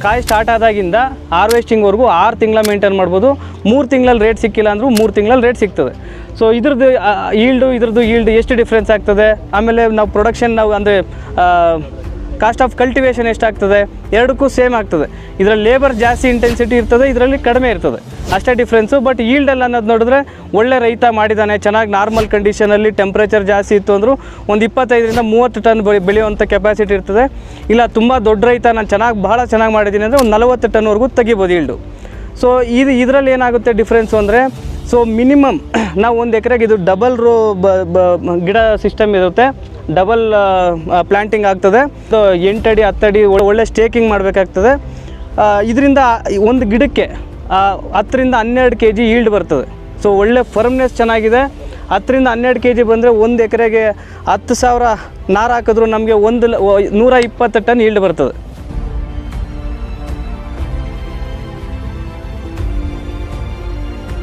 ಕಾಯಿ ಸ್ಟಾರ್ಟ್ ಆದಾಗಿಂದ ಹಾರ್ವೆಸ್ಟಿಂಗ್ವರೆಗೂ 6 ತಿಂಗಳ ಮೇಂಟೈನ್ ಮಾಡ್ಬೋದು. 3 ತಿಂಗಳಲ್ಲಿ ರೇಟ್ ಸಿಕ್ಕಿಲ್ಲ ಅಂದರೂ 3 ತಿಂಗಳಲ್ಲಿ ರೇಟ್ ಸಿಗ್ತದೆ. ಸೊ ಇದ್ರದ್ದು ಈಲ್ಡ್ ಎಷ್ಟು ಡಿಫ್ರೆನ್ಸ್ ಆಗ್ತದೆ, ಆಮೇಲೆ ನಾವು ಪ್ರೊಡಕ್ಷನ್ ನಾವು ಅಂದರೆ ಕಾಸ್ಟ್ ಆಫ್ ಕಲ್ಟಿವೇಷನ್ ಎಷ್ಟಾಗ್ತದೆ, ಎರಡಕ್ಕೂ ಸೇಮ್ ಆಗ್ತದೆ. ಇದರಲ್ಲಿ ಲೇಬರ್ ಜಾಸ್ತಿ ಇಂಟೆನ್ಸಿಟಿ ಇರ್ತದೆ, ಇದರಲ್ಲಿ ಕಡಿಮೆ ಇರ್ತದೆ, ಅಷ್ಟೇ ಡಿಫ್ರೆನ್ಸು. ಬಟ್ ಈಲ್ಡಲ್ಲಿ ಅನ್ನೋದು ನೋಡಿದ್ರೆ ಒಳ್ಳೆ ರೈತ ಮಾಡಿದ್ದಾನೆ, ಚೆನ್ನಾಗಿ ನಾರ್ಮಲ್ ಕಂಡೀಷನಲ್ಲಿ ಟೆಂಪ್ರೇಚರ್ ಜಾಸ್ತಿ ಇತ್ತು ಅಂದರೂ ಒಂದು 25ರಿಂದ 30 ಟನ್ ಬೆಳೆಯುವಂಥ ಕೆಪಾಸಿಟಿ ಇರ್ತದೆ. ಇಲ್ಲ ತುಂಬ ದೊಡ್ಡ ರೈತ, ನಾನು ಭಾಳ ಚೆನ್ನಾಗಿ ಮಾಡಿದ್ದೀನಿ ಅಂದರೆ ಒಂದು 40 ಟನ್ವರೆಗೂ ತೆಗಿಬೋದು ಈಲ್ಡು. ಸೊ ಇದರಲ್ಲಿ ಏನಾಗುತ್ತೆ ಡಿಫ್ರೆನ್ಸು ಅಂದರೆ, ಸೊ ಮಿನಿಮಮ್ ನಾವು 1 ಎಕರೆಗೆ ಇದು ಡಬಲ್ ರೋ ಗಿಡ ಸಿಸ್ಟಮ್ ಇರುತ್ತೆ, ಡಬಲ್ ಪ್ಲ್ಯಾಂಟಿಂಗ್ ಆಗ್ತದೆ. 8 ಅಡಿ 10 ಅಡಿ ಒಳ್ಳೆ ಸ್ಟೇಕಿಂಗ್ ಮಾಡಬೇಕಾಗ್ತದೆ. ಇದರಿಂದ ಒಂದು ಗಿಡಕ್ಕೆ 10ರಿಂದ 12 kg ಈಲ್ಡ್ ಬರ್ತದೆ. ಸೊ ಒಳ್ಳೆ ಫರ್ಮ್ನೆಸ್ ಚೆನ್ನಾಗಿದೆ. 10ರಿಂದ 12 kg ಬಂದರೆ 1 ಎಕರೆಗೆ 10,000 ನಾರು ಹಾಕಿದ್ರು ನಮಗೆ 120 ಟನ್ ಈಲ್ಡ್ ಬರ್ತದೆ.